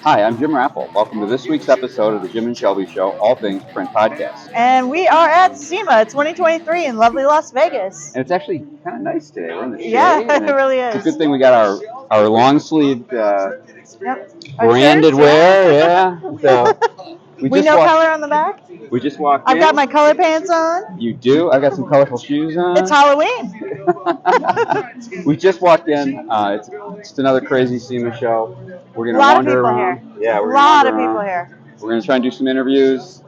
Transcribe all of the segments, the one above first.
Hi, I'm Jim Raffle. Welcome to this week's episode of the Jim and Shelby Show, All Things Print Podcast. And we are at SEMA 2023 in lovely Las Vegas. And it's actually kind of nice today. We're in the shade. Yeah, it really is. It's a good thing we got our long-sleeved branded shirts, wear. Yeah. So we know color on the back. We just walked in. I've got my color pants on. You do? I've got some colorful shoes on. It's Halloween. We just walked in. It's just another crazy SEMA show. We're going to wander around. Yeah, we're a lot of people here. We're going to try and do some interviews,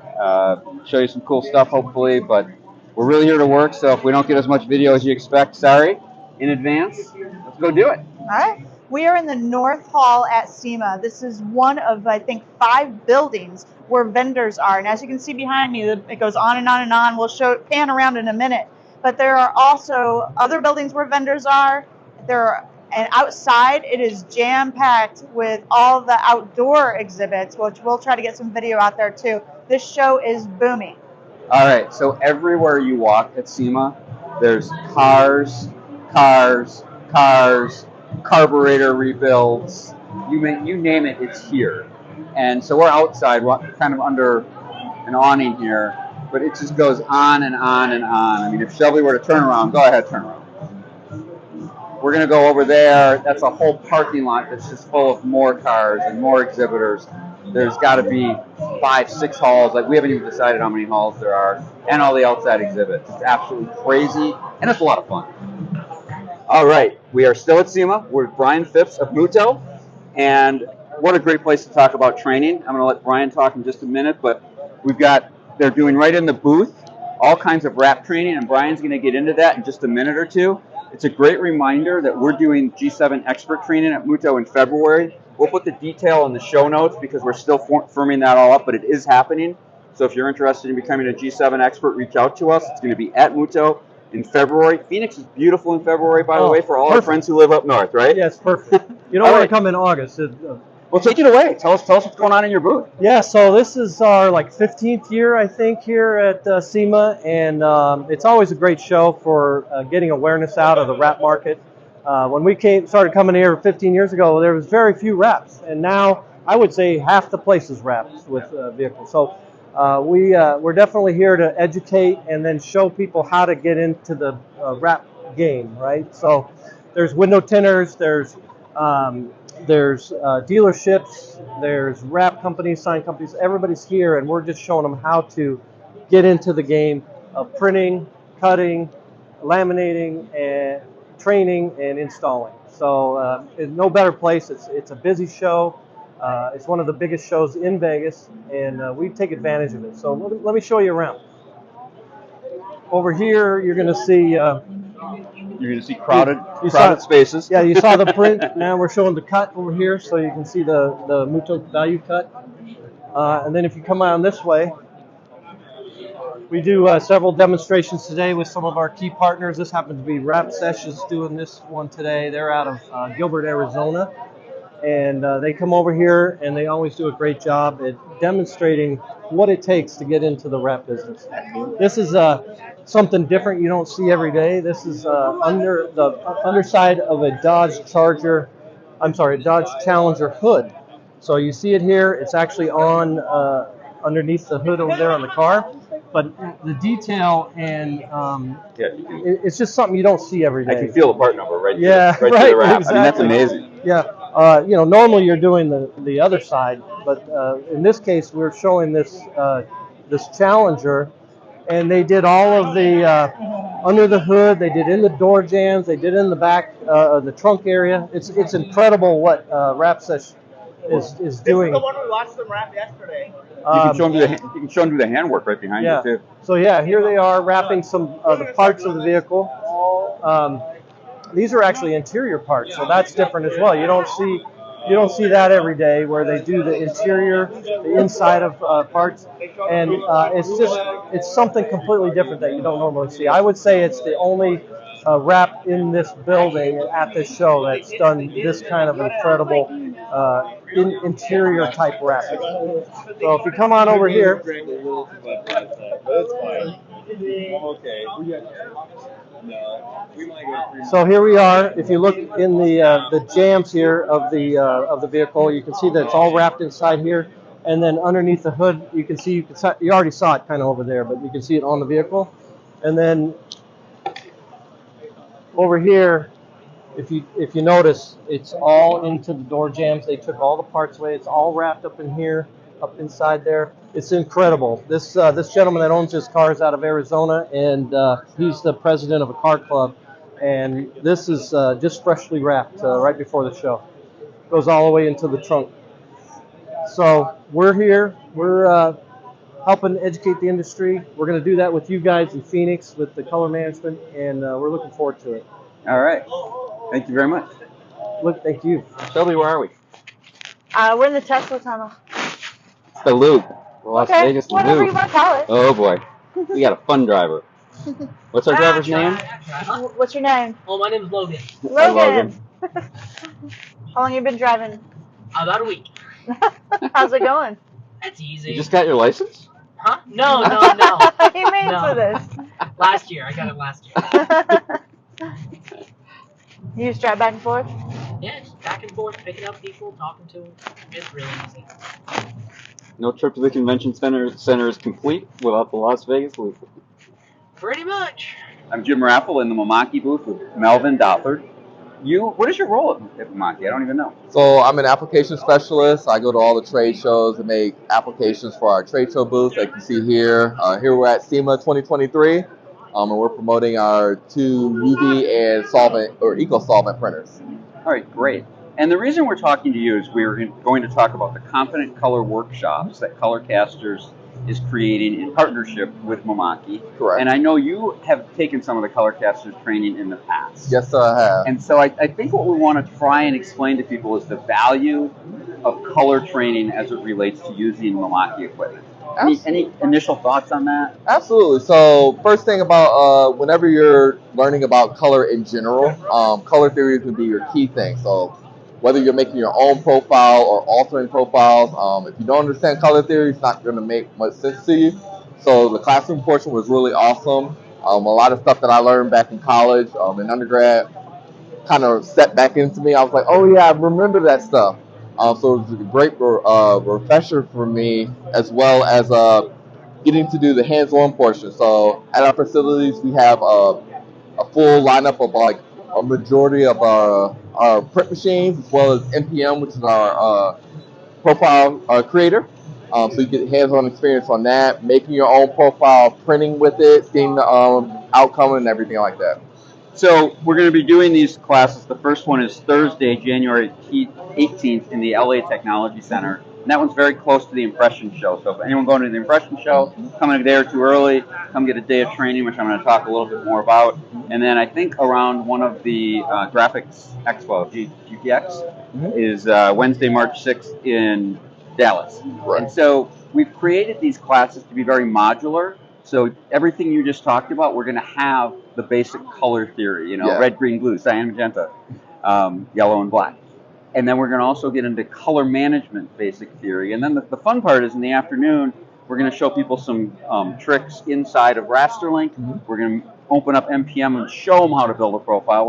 show you some cool stuff, hopefully. But we're really here to work, so if we don't get as much video as you expect, sorry in advance. Let's go do it. All right. We are in the North Hall at SEMA. This is one of, I think, 5 buildings where vendors are. And as you can see behind me, it goes on and on and on. We'll pan around in a minute. But there are also other buildings where vendors are. And outside, it is jam-packed with all the outdoor exhibits, which we'll try to get some video out there, too. This show is booming. All right, so everywhere you walk at SEMA, there's cars, carburetor rebuilds, you name it, it's here. And so we're outside, kind of under an awning here, but it just goes on and on and on. I mean, if Shelby were to turn around, go ahead, turn around. We're going to go over there. That's a whole parking lot that's just full of more cars and more exhibitors. There's got to be 5, 6 halls. Like, we haven't even decided how many halls there are, and all the outside exhibits. It's absolutely crazy, and it's a lot of fun. All right, we are still at SEMA. We're with Brian Phipps of Muto, and what a great place to talk about training. I'm going to let Brian talk in just a minute, but they're doing right in the booth all kinds of wrap training, and Brian's going to get into that in just a minute or two. It's a great reminder that we're doing G7 expert training at Muto in February. We'll put the detail in the show notes because we're still firming that all up, but it is happening. So if you're interested in becoming a G7 expert, reach out to us. It's going to be at Muto in February. Phoenix is beautiful in February, by the way, for all our friends who live up north, right? Yes, perfect. You don't want to come in August. Well, take it away. Tell us what's going on in your booth. Yeah, so this is our 15th year, I think, here at SEMA, and it's always a great show for getting awareness out of the wrap market. When we started coming here 15 years ago, there was very few wraps, and now I would say half the place is wraps with vehicles. So we're definitely here to educate and then show people how to get into the wrap game, right? So there's window tinners, there's dealerships, there's wrap companies, sign companies, everybody's here, and we're just showing them how to get into the game of printing, cutting, laminating, and training and installing. So no better place. It's a busy show. It's one of the biggest shows in Vegas, and we take advantage of it. So let me show you around. Over here, you're going to see crowded spaces. Yeah, you saw the print. Now we're showing the cut over here, so you can see the Muto value cut. And then if you come around this way, we do several demonstrations today with some of our key partners. This happens to be Wrap Sessions doing this one today. They're out of Gilbert, Arizona. And they come over here, and they always do a great job at demonstrating what it takes to get into the wrap business. This is something different you don't see every day. This is under the underside of a Dodge Challenger hood. So you see it here. It's actually on underneath the hood over there on the car. But the detail and it's just something you don't see every day. I can feel the part number right there. To the wrap. Exactly. I mean, that's amazing. Yeah. Normally you're doing the other side, but in this case we're showing this Challenger, and they did all of the under the hood. They did in the door jambs. They did in the back, the trunk area. It's incredible what Wrap Sesh is doing. This is the one we watched them wrap yesterday. You can show them do the handwork right behind you too. So here they are wrapping some of the parts of the vehicle. These are actually interior parts, so that's different as well. You don't see that every day where they do the interior, the inside of parts, and it's something completely different that you don't normally see. I would say it's the only wrap in this building at this show that's done this kind of incredible interior type wrapping. So if you come on over here. So here we are. If you look in the jams here of the vehicle, you can see that it's all wrapped inside here. And then underneath the hood, you can see you already saw it kind of over there, but you can see it on the vehicle. And then over here, if you notice, it's all into the door jams. They took all the parts away. It's all wrapped up in here, up inside there. It's incredible. This gentleman that owns this car is out of Arizona, and he's the president of a car club. And this is just freshly wrapped right before the show. Goes all the way into the trunk. So we're here. We're helping educate the industry. We're going to do that with you guys in Phoenix with the color management, and we're looking forward to it. All right. Thank you very much. Look, thank you. Shelby, where are we? We're in the Tesla tunnel. It's the Loop. Las Okay, Vegas whatever Loop. you want to call it. Oh boy. We got a fun driver. What's our driver's name? What's your name? Oh, my name is Logan. Logan. How long you been driving? About a week. How's it going? That's easy. You just got your license? Huh? No. You made it for this. Last year. I got it last year. You just drive back and forth? Yeah, just back and forth, picking up people, talking to them. It's really easy. No trip to the convention center is complete without the Las Vegas Loop. Pretty much. I'm Jim Raffle in the Mamaki booth with Melvin Dothard. What is your role at Mamaki? I don't even know. So I'm an application specialist. I go to all the trade shows and make applications for our trade show booth. Like you see here, here we're at SEMA 2023, and we're promoting our 2 UV and solvent or eco-solvent printers. All right, great. And the reason we're talking to you is we're going to talk about the Confident Color workshops that Colorcasters is creating in partnership with Mamaki. Correct. And I know you have taken some of the Colorcasters training in the past. Yes, sir, I have. And so I think what we want to try and explain to people is the value of color training as it relates to using Mamaki equipment. Any initial thoughts on that? Absolutely. So first thing about whenever you're learning about color in general, color theory is going to be your key thing. So whether you're making your own profile or altering profiles, if you don't understand color theory, it's not going to make much sense to you. So the classroom portion was really awesome. A lot of stuff that I learned back in college, in undergrad, kind of set back into me. I was like, oh yeah, I remember that stuff. So it was a great refresher for me, as well as getting to do the hands-on portion. So at our facilities, we have a full lineup of like a majority of our print machines, as well as NPM, which is our profile creator. So you get hands-on experience on that, making your own profile, printing with it, seeing the outcome and everything like that. So we're going to be doing these classes. The first one is Thursday, January 18th in the LA Technology Center. And that one's very close to the Impression Show. So if anyone going to the Impression Show, come in a day or two early, come get a day of training, which I'm going to talk a little bit more about. And then I think around one of the Graphics Expo, GPX, is Wednesday, March 6th in Dallas. Right. And so we've created these classes to be very modular. So everything you just talked about, we're going to have the basic color theory, Yeah. red, green, blue, cyan, magenta, yellow, and black. And then we're going to also get into color management basic theory. And then the fun part is in the afternoon, we're going to show people some tricks inside of Rasterlink. We're going to open up NPM and show them how to build a profile.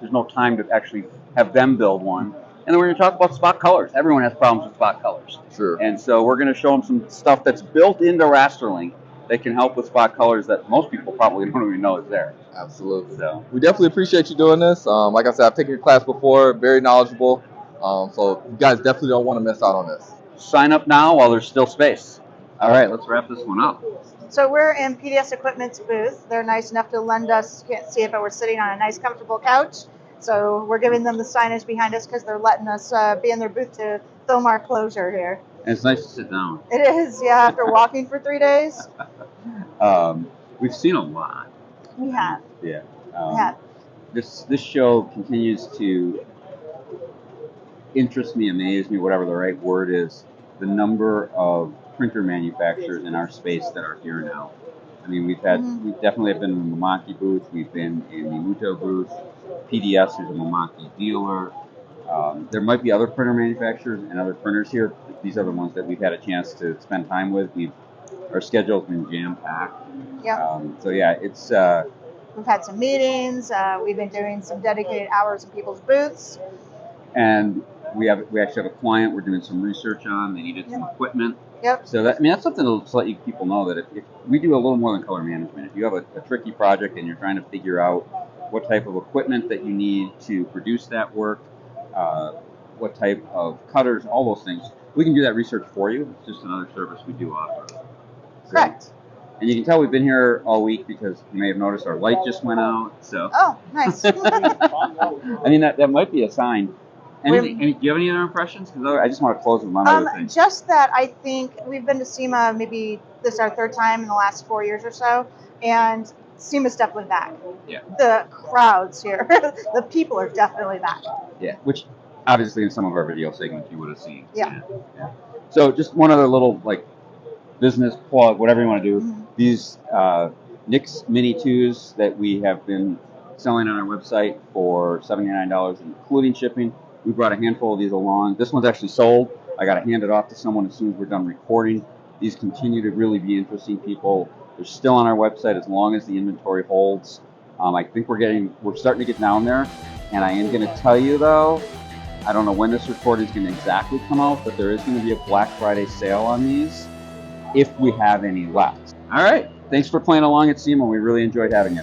There's no time to actually have them build one. And then we're going to talk about spot colors. Everyone has problems with spot colors. Sure. And so we're going to show them some stuff that's built into Rasterlink that can help with spot colors that most people probably don't even know is there. Absolutely. So We definitely appreciate you doing this. Like I said, I've taken your class before, very knowledgeable. So you guys definitely don't want to miss out on this. sign up now while there's still space. All right, let's wrap this one up. So we're in PDS Equipment's booth. They're nice enough to lend us, you can't see it, but we're sitting on a nice comfortable couch. So we're giving them the signage behind us because they're letting us be in their booth to film our closure here. And it's nice to sit down. It is, yeah, after walking for 3 days. We've seen a lot. We have. Yeah. We have. This show continues to interest me, amaze me, whatever the right word is, the number of printer manufacturers in our space that are here now. I mean, we definitely have been in the Mamaki booth, we've been in the Muto booth, PDS is a Mamaki dealer. There might be other printer manufacturers and other printers here. These are the ones that we've had a chance to spend time with. Our schedule's been jam-packed. Yeah. So yeah, We've had some meetings. We've been doing some dedicated hours in people's booths. And we actually have a client we're doing some research on. They needed some equipment. Yep. So that's something to let you people know that if we do a little more than color management. If you have a tricky project and you're trying to figure out what type of equipment that you need to produce that work, what type of cutters, all those things, we can do that research for you. It's just another service we do offer. So, Correct. and you can tell we've been here all week because you may have noticed our light just went out. So. Oh, nice. I mean, that might be a sign. Do you have any other impressions? Because I just want to close with one other thing. Just that I think we've been to SEMA, maybe this is our third time in the last 4 years or so, and SEMA's definitely back. Yeah. The crowds here, the people are definitely back. Yeah, which obviously in some of our video segments you would have seen. Yeah. So just one other little business plug, whatever you want to do. Mm-hmm. These NYX Mini 2s that we have been selling on our website for $79, including shipping. We brought a handful of these along. This one's actually sold. I got to hand it off to someone as soon as we're done recording. These continue to really be interesting, people. They're still on our website as long as the inventory holds. I think we're starting to get down there. And I am going to tell you though, I don't know when this recording is going to exactly come out, but there is going to be a Black Friday sale on these if we have any left. All right. Thanks for playing along at SEMA. We really enjoyed having you.